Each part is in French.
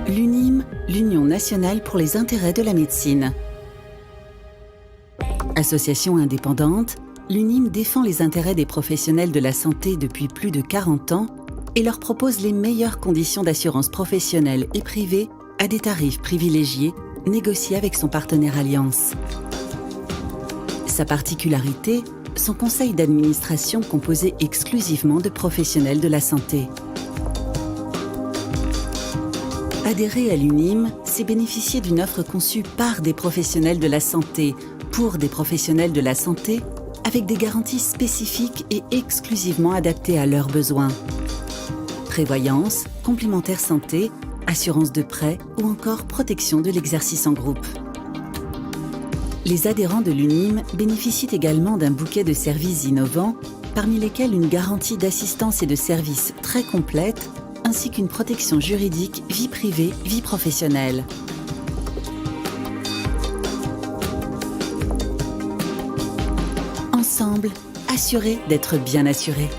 L'UNIM, l'Union nationale pour les intérêts de la médecine. Association indépendante, l'UNIM défend les intérêts des professionnels de la santé depuis plus de 40 ans et leur propose les meilleures conditions d'assurance professionnelle et privée à des tarifs privilégiés négociés avec son partenaire Allianz. Sa particularité, son conseil d'administration composé exclusivement de professionnels de la santé. Adhérer à l'UNIM, c'est bénéficier d'une offre conçue par des professionnels de la santé, pour des professionnels de la santé, avec des garanties spécifiques et exclusivement adaptées à leurs besoins. Prévoyance, complémentaire santé, assurance de prêt ou encore protection de l'exercice en groupe. Les adhérents de l'UNIM bénéficient également d'un bouquet de services innovants, parmi lesquels une garantie d'assistance et de services très complète, ainsi qu'une protection juridique vie privée, vie professionnelle. Ensemble, assurés d'être bien assurés.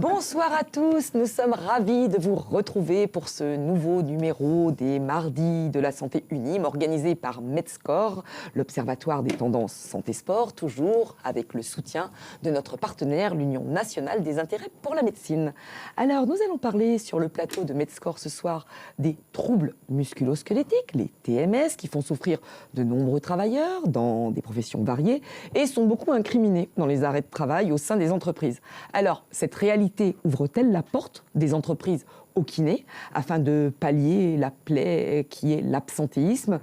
Bonsoir à tous, nous sommes ravis de vous retrouver pour ce nouveau numéro des Mardis de la Santé UNIM organisé par Medscore, l'Observatoire des tendances santé-sport, toujours avec le soutien de notre partenaire, l'Union nationale des intérêts pour la médecine. Alors, nous allons parler sur le plateau de Medscore ce soir des troubles musculo-squelettiques, les TMS, qui font souffrir de nombreux travailleurs dans des professions variées et sont beaucoup incriminés dans les arrêts de travail au sein des entreprises. Alors, cette réalité ouvre-t-elle la porte des entreprises au kiné afin de pallier la plaie qui est l'absentéisme?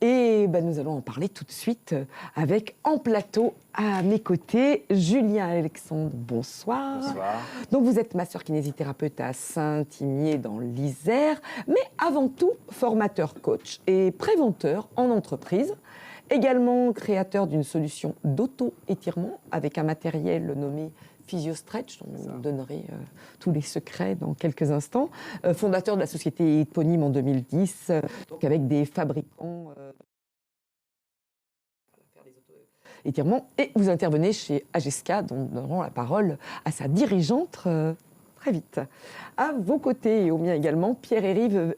Et nous allons en parler tout de suite avec en plateau à mes côtés Julien Alexandre. Bonsoir. Bonsoir. Donc vous êtes masseur-kinésithérapeute à Saint-Imier dans l'Isère, mais avant tout formateur coach et préventeur en entreprise. Également créateur d'une solution d'auto-étirement avec un matériel nommé PhysioStretch, dont vous donnerez tous les secrets dans quelques instants. Fondateur de la société éponyme en 2010, donc avec des fabricants étirements. Et vous intervenez chez Ageska, dont nous donnerons la parole à sa dirigeante très vite. À vos côtés et au mien également, Pierre-Yves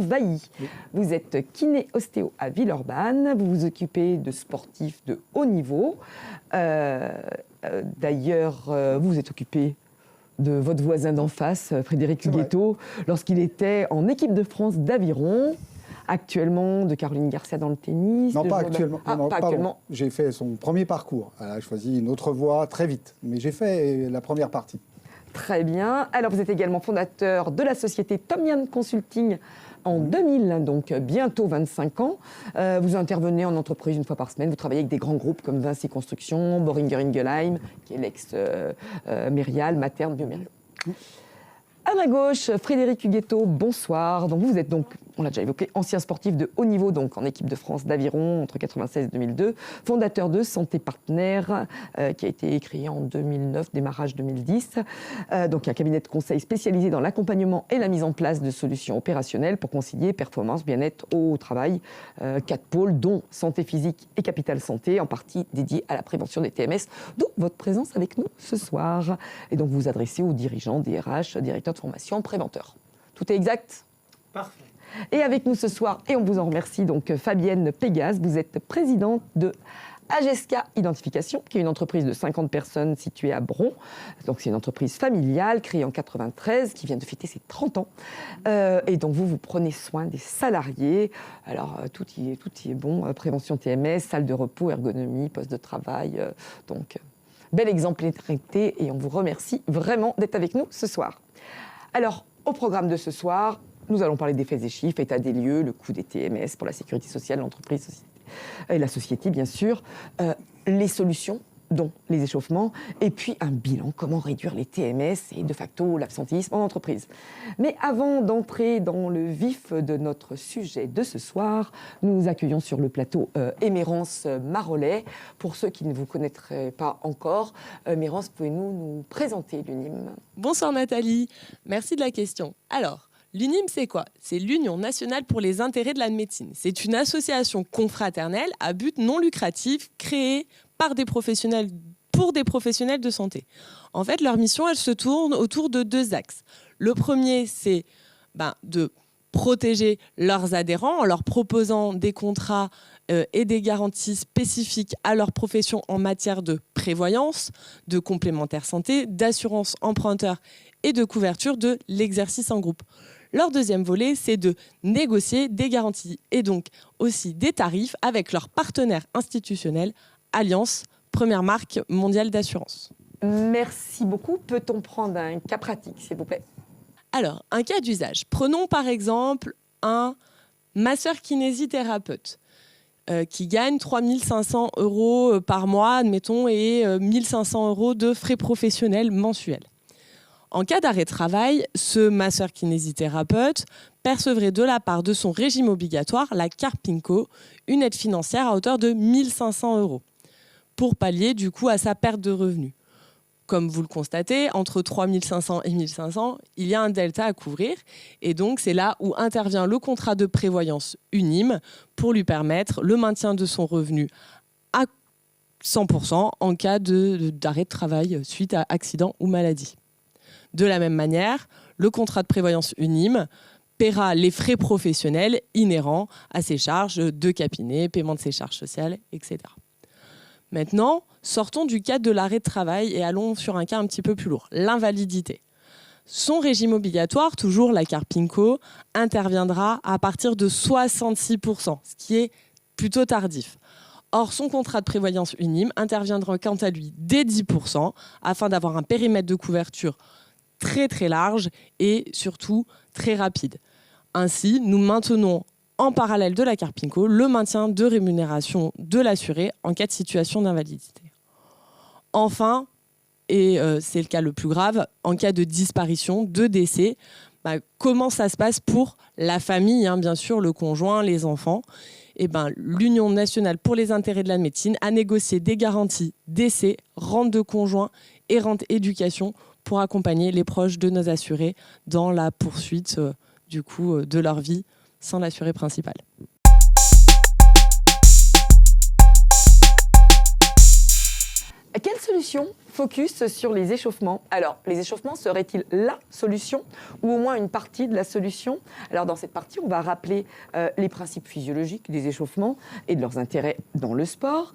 Vailly. Oui. Vous êtes kiné-ostéo à Villeurbanne. Vous vous occupez de sportifs de haut niveau. D'ailleurs, vous vous êtes occupé de votre voisin d'en face, Frédéric Huguetto, lorsqu'il était en équipe de France d'aviron. Actuellement, de Caroline Garcia dans le tennis. Non, pas actuellement. Pas actuellement. J'ai fait son premier parcours. Elle a choisi une autre voie très vite. Mais j'ai fait la première partie. Très bien. Alors, vous êtes également fondateur de la société Tomian Consulting en 2000, donc bientôt 25 ans. Vous intervenez en entreprise une fois par semaine. Vous travaillez avec des grands groupes comme Vinci Construction, Boehringer Ingelheim, qui est l'ex-Mérial, Materne, Biomérieux. À ma gauche, Frédéric Huguetto, bonsoir. Donc vous êtes donc, on l'a déjà évoqué, ancien sportif de haut niveau, donc en équipe de France d'aviron entre 1996 et 2002, fondateur de Santé Partenaire, qui a été créé en 2009, démarrage 2010. Donc un cabinet de conseil spécialisé dans l'accompagnement et la mise en place de solutions opérationnelles pour concilier performance, bien-être au travail. 4 pôles, dont santé physique et capital santé, en partie dédiés à la prévention des TMS, d'où votre présence avec nous ce soir. Et donc vous vous adressez aux dirigeants, DRH, directeurs de formation, préventeurs. Tout est exact ? Parfait. Et avec nous ce soir, et on vous en remercie, donc Fabienne Pégase, vous êtes présidente de Ageska Identification, qui est une entreprise de 50 personnes située à Bron. Donc c'est une entreprise familiale créée en 1993 qui vient de fêter ses 30 ans. Et donc vous prenez soin des salariés. Alors tout y est bon, prévention TMS, salle de repos, ergonomie, poste de travail. Donc belle exemplarité et on vous remercie vraiment d'être avec nous ce soir. Alors au programme de ce soir, nous allons parler des faits et chiffres, état des lieux, le coût des TMS pour la sécurité sociale, l'entreprise et la société, bien sûr, les solutions, dont les échauffements, et puis un bilan, comment réduire les TMS et de facto l'absentéisme en entreprise. Mais avant d'entrer dans le vif de notre sujet de ce soir, nous accueillons sur le plateau Mérance Marollet. Pour ceux qui ne vous connaîtraient pas encore, Mérance, pouvez-vous nous présenter l'UNIM ? Bonsoir Nathalie, merci de la question. Alors, L'UNIM, c'est quoi? C'est l'Union nationale pour les intérêts de la médecine. C'est une association confraternelle à but non lucratif créée par des professionnels pour des professionnels de santé. En fait, leur mission, elle se tourne autour de 2 axes. Le premier, c'est de protéger leurs adhérents en leur proposant des contrats et des garanties spécifiques à leur profession en matière de prévoyance, de complémentaire santé, d'assurance emprunteur et de couverture de l'exercice en groupe. Leur deuxième volet, c'est de négocier des garanties et donc aussi des tarifs avec leurs partenaires institutionnels, Allianz, première marque mondiale d'assurance. Merci beaucoup. Peut-on prendre un cas pratique, s'il vous plaît? Alors, un cas d'usage. Prenons par exemple un masseur-kinésithérapeute qui gagne 3 500 € par mois, admettons, et 1 500 € de frais professionnels mensuels. En cas d'arrêt de travail, ce masseur-kinésithérapeute percevrait de la part de son régime obligatoire, la Carpinco, une aide financière à hauteur de 1 500 € pour pallier du coup à sa perte de revenus. Comme vous le constatez, entre 3 500 et 1 500, il y a un delta à couvrir. Et donc, c'est là où intervient le contrat de prévoyance UNIM pour lui permettre le maintien de son revenu à 100% en cas d'arrêt de travail suite à accident ou maladie. De la même manière, le contrat de prévoyance UNIM paiera les frais professionnels inhérents à ses charges de cabinet, paiement de ses charges sociales, etc. Maintenant, sortons du cadre de l'arrêt de travail et allons sur un cas un petit peu plus lourd, l'invalidité. Son régime obligatoire, toujours la Carpinco, interviendra à partir de 66%, ce qui est plutôt tardif. Or, son contrat de prévoyance UNIM interviendra quant à lui dès 10% afin d'avoir un périmètre de couverture très très large et surtout très rapide. Ainsi, nous maintenons en parallèle de la Carpinco le maintien de rémunération de l'assuré en cas de situation d'invalidité. Enfin, et c'est le cas le plus grave, en cas de disparition, de décès, comment ça se passe pour la famille, bien sûr, le conjoint, les enfants? L'Union nationale pour les intérêts de la médecine a négocié des garanties décès, rente de conjoint et rente éducation pour accompagner les proches de nos assurés dans la poursuite de leur vie sans l'assuré principal. Quelle solution focus sur les échauffements? Alors, les échauffements seraient-ils la solution ou au moins une partie de la solution? Alors, dans cette partie, on va rappeler les principes physiologiques des échauffements et de leurs intérêts dans le sport.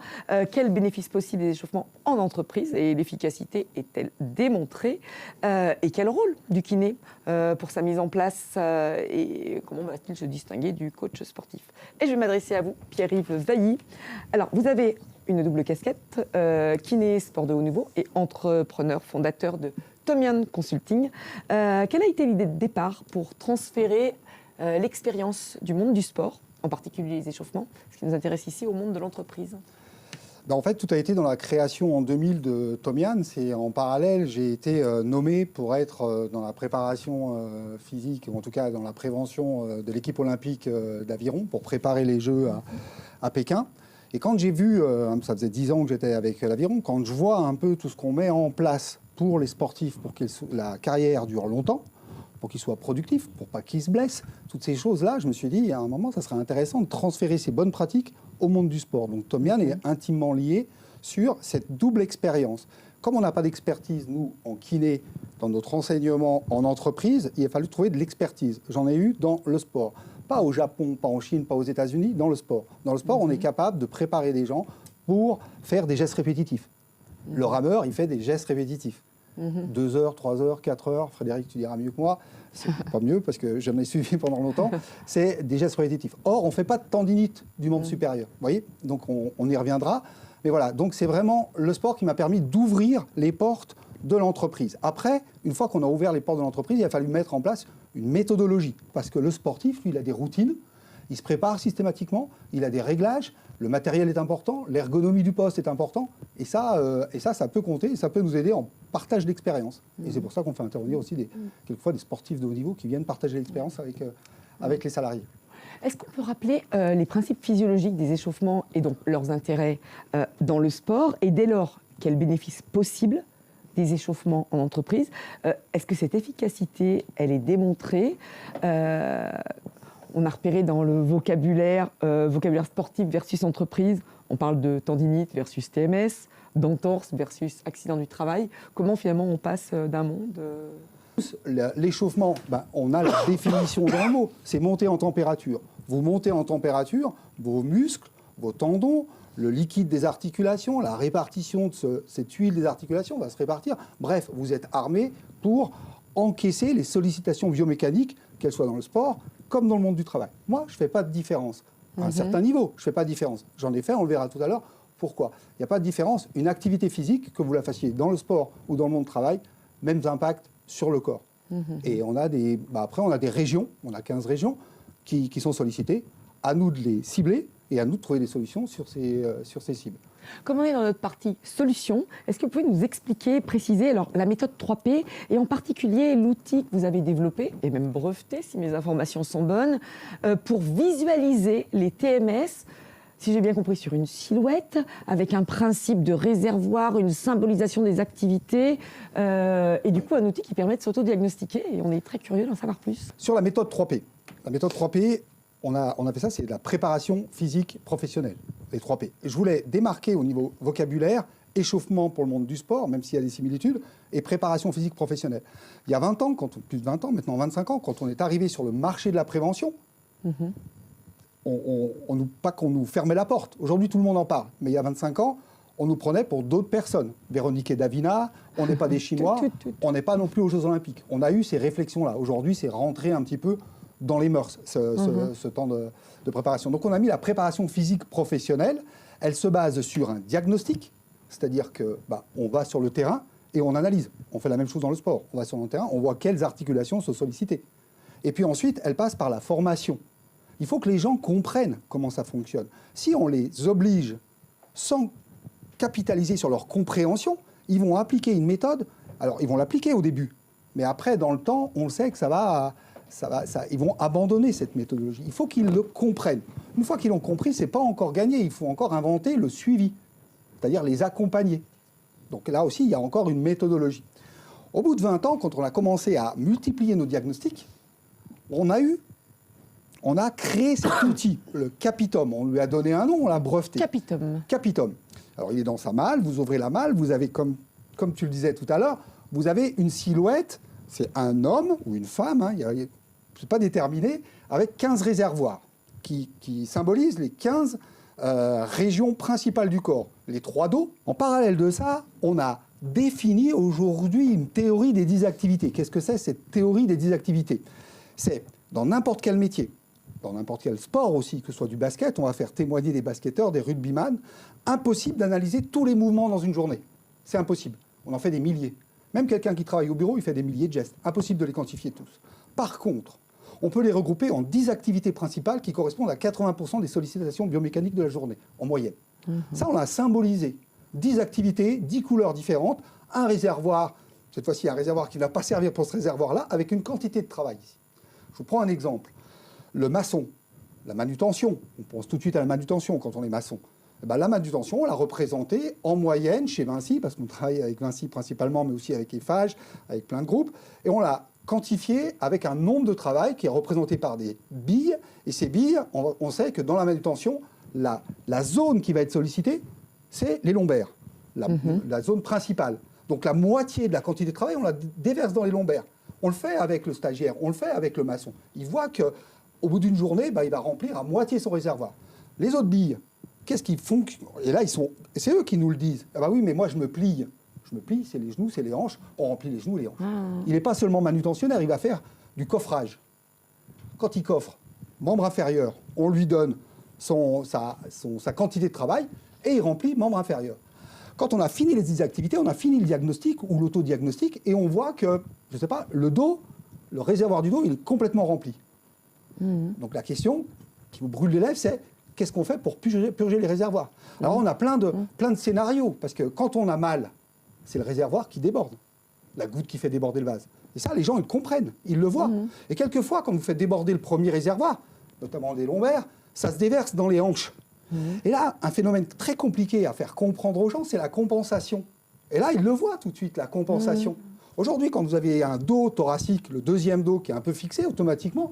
Quels bénéfices possibles des échauffements en entreprise et l'efficacité est-elle démontrée? Et quel rôle du kiné pour sa mise en place et comment va-t-il se distinguer du coach sportif? Et je vais m'adresser à vous, Pierre-Yves Vailly. Alors, vous avez une double casquette, kiné, sport de haut niveau et entrepreneur fondateur de Tomian Consulting. Quelle a été l'idée de départ pour transférer l'expérience du monde du sport, en particulier les échauffements, ce qui nous intéresse ici, au monde de l'entreprise? En fait, tout a été dans la création en 2000 de Tomian. C'est en parallèle, j'ai été nommé pour être dans la préparation physique, ou en tout cas dans la prévention de l'équipe olympique d'aviron, pour préparer les Jeux à Pékin. Et quand j'ai vu, ça faisait 10 ans que j'étais avec l'aviron, quand je vois un peu tout ce qu'on met en place pour les sportifs, pour que la carrière dure longtemps, pour qu'ils soient productifs, pour pas qu'ils se blessent, toutes ces choses-là, je me suis dit, à un moment, ça serait intéressant de transférer ces bonnes pratiques au monde du sport. Donc Tomian est intimement lié sur cette double expérience. Comme on n'a pas d'expertise, nous, en kiné, dans notre enseignement en entreprise, il a fallu trouver de l'expertise. J'en ai eu dans le sport. Pas au Japon, pas en Chine, pas aux États-Unis, dans le sport. Dans le sport, on est capable de préparer des gens pour faire des gestes répétitifs. Le rameur, il fait des gestes répétitifs. 2 heures, 3 heures, 4 heures, Frédéric, tu diras mieux que moi, c'est pas mieux parce que j'en ai suivi pendant longtemps, c'est des gestes répétitifs. Or, on ne fait pas de tendinite du membre supérieur, vous voyez? Donc, on y reviendra. Mais voilà, donc c'est vraiment le sport qui m'a permis d'ouvrir les portes de l'entreprise. Après, une fois qu'on a ouvert les portes de l'entreprise, il a fallu mettre en place une méthodologie. Parce que le sportif, lui, il a des routines, il se prépare systématiquement, il a des réglages, le matériel est important, l'ergonomie du poste est important. Et ça peut compter, et ça peut nous aider en partage d'expérience. Et c'est pour ça qu'on fait intervenir aussi quelquefois des sportifs de haut niveau qui viennent partager l'expérience avec les salariés. Est-ce qu'on peut rappeler les principes physiologiques des échauffements et donc leurs intérêts dans le sport? Et dès lors, quels bénéfices possibles des échauffements en entreprise. Est-ce que cette efficacité, elle est démontrée? On a repéré dans le vocabulaire sportif versus entreprise, on parle de tendinite versus TMS, d'entorse versus accident du travail. Comment finalement on passe d'un monde L'échauffement, on a la définition dans le mot, c'est monter en température. Vous montez en température, vos muscles, vos tendons, le liquide des articulations, la répartition de cette huile des articulations va se répartir. Bref, vous êtes armé pour encaisser les sollicitations biomécaniques, qu'elles soient dans le sport comme dans le monde du travail. Moi, je ne fais pas de différence. À un certain niveau, je ne fais pas de différence. J'en ai fait, on le verra tout à l'heure. Pourquoi? Il n'y a pas de différence. Une activité physique, que vous la fassiez dans le sport ou dans le monde du travail, mêmes impacts sur le corps. Et on a après, on a des régions, on a 15 régions qui sont sollicitées. À nous de les cibler et à nous de trouver des solutions sur ces cibles. Comme on est dans notre partie solution, est-ce que vous pouvez nous expliquer, préciser alors, la méthode 3P et en particulier l'outil que vous avez développé et même breveté, si mes informations sont bonnes, pour visualiser les TMS, si j'ai bien compris, sur une silhouette, avec un principe de réservoir, une symbolisation des activités et du coup un outil qui permet de s'auto-diagnostiquer et on est très curieux d'en savoir plus. Sur la méthode 3P. La méthode 3P, on a fait ça, c'est de la préparation physique professionnelle, les 3P. Et je voulais démarquer au niveau vocabulaire, échauffement pour le monde du sport, même s'il y a des similitudes, et préparation physique professionnelle. Il y a 20 ans, plus de 20 ans, maintenant 25 ans, quand on est arrivé sur le marché de la prévention, pas qu'on nous fermait la porte. Aujourd'hui, tout le monde en parle. Mais il y a 25 ans, on nous prenait pour d'autres personnes. Véronique et Davina, on n'est pas des Chinois, on n'est pas non plus aux Jeux Olympiques. On a eu ces réflexions-là. Aujourd'hui, c'est rentré un petit peu dans les mœurs, ce temps de préparation. Donc on a mis la préparation physique professionnelle. Elle se base sur un diagnostic, c'est-à-dire qu'on va sur le terrain et on analyse. On fait la même chose dans le sport. On va sur le terrain, on voit quelles articulations sont sollicitées. Et puis ensuite, elle passe par la formation. Il faut que les gens comprennent comment ça fonctionne. Si on les oblige sans capitaliser sur leur compréhension, ils vont appliquer une méthode. Alors, ils vont l'appliquer au début. Mais après, dans le temps, on le sait que ils vont abandonner cette méthodologie. Il faut qu'ils le comprennent. Une fois qu'ils l'ont compris, ce n'est pas encore gagné. Il faut encore inventer le suivi, c'est-à-dire les accompagner. Donc là aussi, il y a encore une méthodologie. Au bout de 20 ans, quand on a commencé à multiplier nos diagnostics, on a créé cet outil, le Capitum. On lui a donné un nom, on l'a breveté. Capitum. Alors, il est dans sa malle, vous ouvrez la malle, vous avez, comme tu le disais tout à l'heure, vous avez une silhouette, c'est un homme ou une femme, c'est pas déterminé, avec 15 réservoirs qui symbolisent les 15 régions principales du corps. Les 3 dos. En parallèle de ça, on a défini aujourd'hui une théorie des 10 activités. Qu'est-ce que c'est cette théorie des 10 activités? C'est dans n'importe quel métier, dans n'importe quel sport aussi, que ce soit du basket, on va faire témoigner des basketteurs, des rugbyman. Impossible d'analyser tous les mouvements dans une journée. C'est impossible. On en fait des milliers. Même quelqu'un qui travaille au bureau, il fait des milliers de gestes. Impossible de les quantifier tous. Par contre, on peut les regrouper en 10 activités principales qui correspondent à 80% des sollicitations biomécaniques de la journée, en moyenne. Ça, on l'a symbolisé. 10 activités, 10 couleurs différentes, un réservoir, cette fois-ci un réservoir qui ne va pas servir pour ce réservoir-là, avec une quantité de travail ici. Je vous prends un exemple. Le maçon, la manutention, on pense tout de suite à la manutention quand on est maçon. La manutention, on l'a représentée en moyenne chez Vinci, parce qu'on travaille avec Vinci principalement, mais aussi avec Eiffage, avec plein de groupes, et on l'a quantifié avec un nombre de travail qui est représenté par des billes, et ces billes, on sait que dans la manutention, la zone qui va être sollicitée, c'est les lombaires, la zone principale. Donc la moitié de la quantité de travail, on la déverse dans les lombaires. On le fait avec le stagiaire, on le fait avec le maçon. Il voit qu'au bout d'une journée, il va remplir à moitié son réservoir. Les autres billes, qu'est-ce qu'ils font? Et là, c'est eux qui nous le disent. Ah bah oui, mais moi, je me plie. Je me plie, c'est les genoux, c'est les hanches. On remplit les genoux, les hanches. Il n'est pas seulement manutentionnaire, il va faire du coffrage. Quand il coffre, membre inférieur, on lui donne sa quantité de travail et il remplit membre inférieur. Quand on a fini les 10 activités, on a fini le diagnostic ou l'autodiagnostic et on voit que, je ne sais pas, le dos, le réservoir du dos, il est complètement rempli. Donc la question qui vous brûle les lèvres, c'est qu'est-ce qu'on fait pour purger les réservoirs? Alors on a plein de scénarios, parce que quand on a mal, c'est le réservoir qui déborde, la goutte qui fait déborder le vase. Et ça, les gens, ils le comprennent, ils le voient. Et quelquefois, quand vous faites déborder le premier réservoir, notamment des lombaires, ça se déverse dans les hanches. Et là, un phénomène très compliqué à faire comprendre aux gens, c'est la compensation. Et là, ils le voient tout de suite, la compensation. Aujourd'hui, quand vous avez un dos thoracique, le deuxième dos qui est un peu fixé, automatiquement,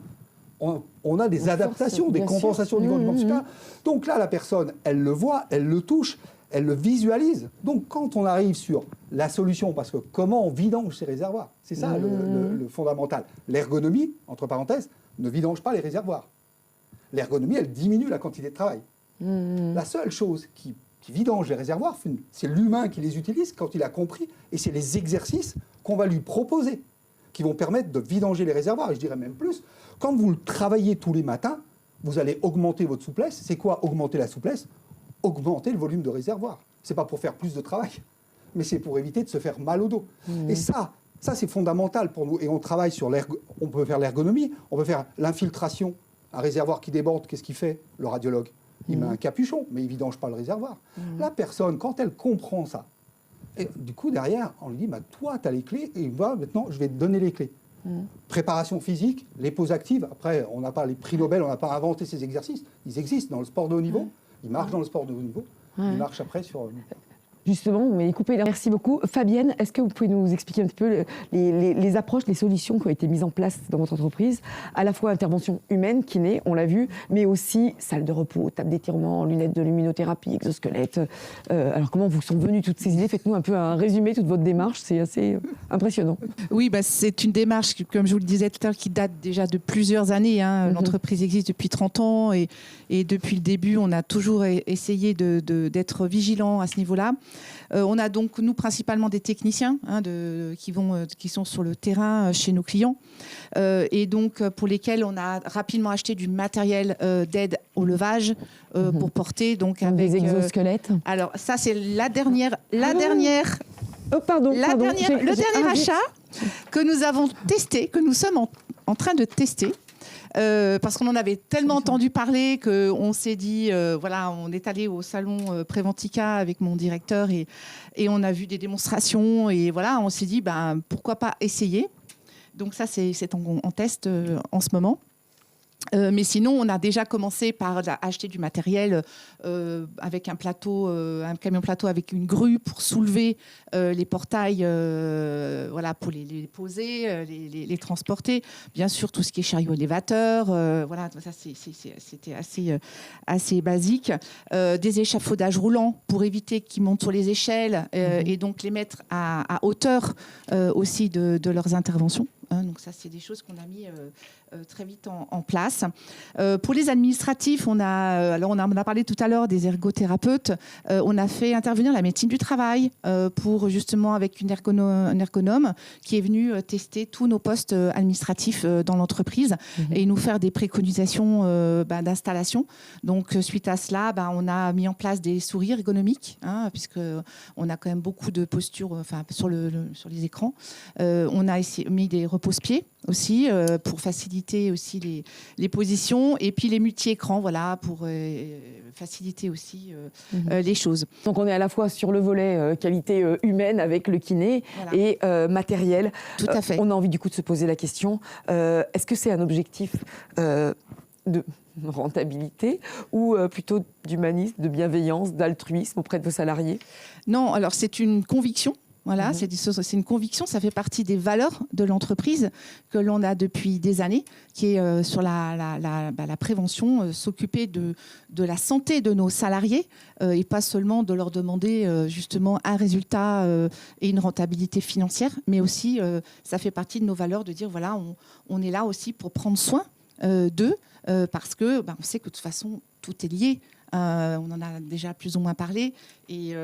on a des adaptations, des compensations au niveau du membre supérieur. Donc là, la personne, elle le voit, elle le touche, elle le visualise. Donc quand on arrive sur la solution, parce que comment on vidange ces réservoirs, c'est ça le fondamental. L'ergonomie, entre parenthèses, ne vidange pas les réservoirs. L'ergonomie, elle diminue la quantité de travail. La seule chose qui vidange les réservoirs, c'est l'humain qui les utilise quand il a compris, et c'est les exercices qu'on va lui proposer qui vont permettre de vidanger les réservoirs. Et je dirais même plus, quand vous le travaillez tous les matins, vous allez augmenter votre souplesse. C'est quoi augmenter la souplesse? Augmenter le volume de réservoir. Ce n'est pas pour faire plus de travail, mais c'est pour éviter de se faire mal au dos. Et ça c'est fondamental pour nous. Et on travaille sur on peut faire l'ergonomie, on peut faire l'infiltration. Un réservoir qui déborde, qu'est-ce qu'il fait, le radiologue? Il met un capuchon, mais il ne vidange pas le réservoir. La personne, quand elle comprend ça, et du coup, derrière, on lui dit, toi, tu as les clés, et maintenant, je vais te donner les clés. Préparation physique, les pauses actives. Après, on n'a pas les prix Nobel, on n'a pas inventé ces exercices. Ils existent dans le sport de haut niveau. Ils marchent dans le sport de haut niveau. Ils marchent après sur... Justement, vous m'avez coupé là. Merci beaucoup. Fabienne, est-ce que vous pouvez nous expliquer un petit peu les approches, les solutions qui ont été mises en place dans votre entreprise? À la fois intervention humaine, kiné, on l'a vu, mais aussi salle de repos, table d'étirement, lunettes de luminothérapie, exosquelette. Alors comment vous sont venues toutes ces idées? Faites-nous un peu un résumé, toute votre démarche, c'est assez impressionnant. Oui, c'est une démarche, comme je vous le disais tout à l'heure, qui date déjà de plusieurs années. L'entreprise existe depuis 30 ans et depuis le début, on a toujours essayé d'être vigilant à ce niveau-là. On a donc, nous, principalement des techniciens qui sont sur le terrain chez nos clients et donc pour lesquels on a rapidement acheté du matériel d'aide au levage pour porter donc avec des exosquelettes. Alors ça, c'est le dernier achat que nous avons testé, que nous sommes en train de tester. Parce qu'on en avait tellement entendu parler qu'on s'est dit, on est allé au salon Préventica avec mon directeur et on a vu des démonstrations et on s'est dit, pourquoi pas essayer. Donc ça, c'est en test en ce moment. Mais sinon, on a déjà commencé par acheter du matériel avec un camion plateau avec une grue pour soulever les portails, pour les poser, les transporter. Bien sûr, tout ce qui est chariot élévateur, ça c'était assez basique. Des échafaudages roulants pour éviter qu'ils montent sur les échelles et donc les mettre à hauteur aussi de leurs interventions. Donc ça, c'est des choses qu'on a mis très vite en place. Pour les administratifs, on a parlé tout à l'heure des ergothérapeutes. On a fait intervenir la médecine du travail pour justement avec un ergonome qui est venu tester tous nos postes administratifs dans l'entreprise et nous faire des préconisations d'installation. Donc suite à cela, on a mis en place des souris ergonomiques, puisque on a quand même beaucoup de postures sur les écrans. On a mis des repose-pieds aussi pour faciliter aussi les positions et puis les multi-écrans pour faciliter aussi les choses. Donc on est à la fois sur le volet qualité humaine avec le kiné et matériel. Tout à fait. On a envie du coup de se poser la question, est-ce que c'est un objectif de rentabilité ou plutôt d'humanisme, de bienveillance, d'altruisme auprès de vos salariés? Non, alors c'est une conviction. C'est une conviction, ça fait partie des valeurs de l'entreprise que l'on a depuis des années, qui est sur la prévention, s'occuper de la santé de nos salariés et pas seulement de leur demander justement un résultat et une rentabilité financière, mais aussi ça fait partie de nos valeurs de dire on est là aussi pour prendre soin d'eux parce que on sait que de toute façon tout est lié. On en a déjà plus ou moins parlé et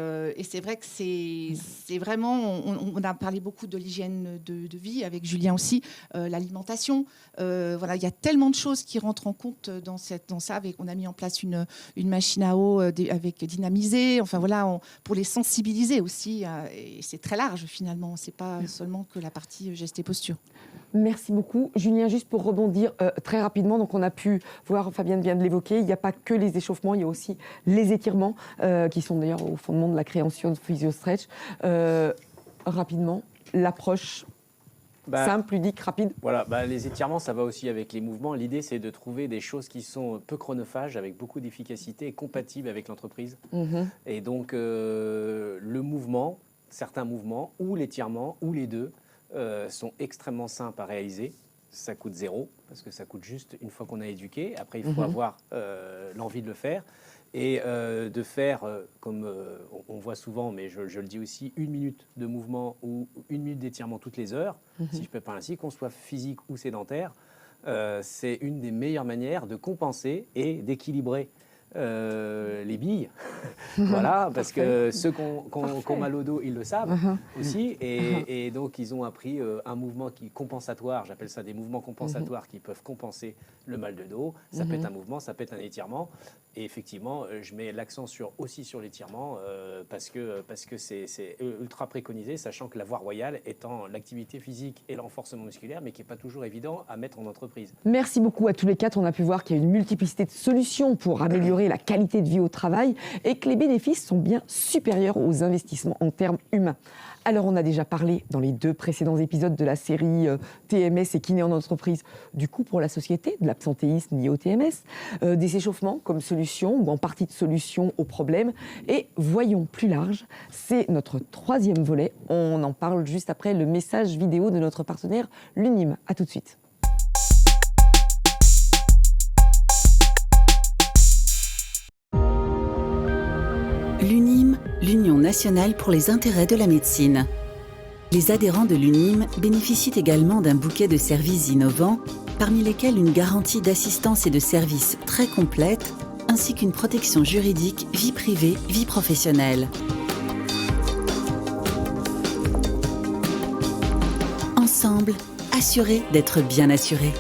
c'est vrai que c'est vraiment, on a parlé beaucoup de l'hygiène de vie avec Julien aussi, l'alimentation, il y a tellement de choses qui rentrent en compte dans ça. On a mis en place une machine à eau avec dynamisée, pour les sensibiliser aussi et c'est très large finalement, c'est pas seulement que la partie geste et posture. Merci beaucoup. Julien, juste pour rebondir très rapidement, donc on a pu voir, Fabienne vient de l'évoquer, il n'y a pas que les échauffements, il y a aussi les étirements qui sont d'ailleurs au fondement de la création de PhysioStretch. Rapidement, l'approche simple, ludique, rapide. Voilà, les étirements, ça va aussi avec les mouvements. L'idée, c'est de trouver des choses qui sont peu chronophages, avec beaucoup d'efficacité et compatibles avec l'entreprise. Et donc, le mouvement, certains mouvements ou l'étirement ou les deux sont extrêmement simples à réaliser. Ça coûte 0 parce que ça coûte juste une fois qu'on a éduqué. Après, il faut avoir l'envie de le faire et de faire, comme on voit souvent, mais je le dis aussi, 1 minute de mouvement ou 1 minute d'étirement toutes les heures, si je peux parler ainsi, qu'on soit physique ou sédentaire. C'est une des meilleures manières de compenser et d'équilibrer les billes. Voilà, parce que ceux qui ont mal au dos, ils le savent aussi. Et donc, ils ont appris un mouvement compensatoire. J'appelle ça des mouvements compensatoires qui peuvent compenser le mal de dos. Ça peut être un mouvement, ça peut être un étirement. Et effectivement, je mets l'accent aussi sur l'étirement parce que c'est ultra préconisé, sachant que la voie royale étant l'activité physique et le renforcement musculaire, mais qui n'est pas toujours évident à mettre en entreprise. Merci beaucoup à tous les 4. On a pu voir qu'il y a une multiplicité de solutions pour améliorer la qualité de vie au travail et que les bénéfices sont bien supérieurs aux investissements en termes humains. Alors, on a déjà parlé dans les 2 précédents épisodes de la série TMS et kiné en entreprise du coût pour la société, de l'absentéisme lié au TMS, des échauffements comme solution ou en partie de solution au problème. Et voyons plus large, c'est notre 3e volet. On en parle juste après le message vidéo de notre partenaire l'UNIM. À tout de suite. L'UNIM, l'Union nationale pour les intérêts de la médecine. Les adhérents de l'UNIM bénéficient également d'un bouquet de services innovants, parmi lesquels une garantie d'assistance et de services très complète, ainsi qu'une protection juridique vie privée, vie professionnelle. Ensemble, assurés d'être bien assurés.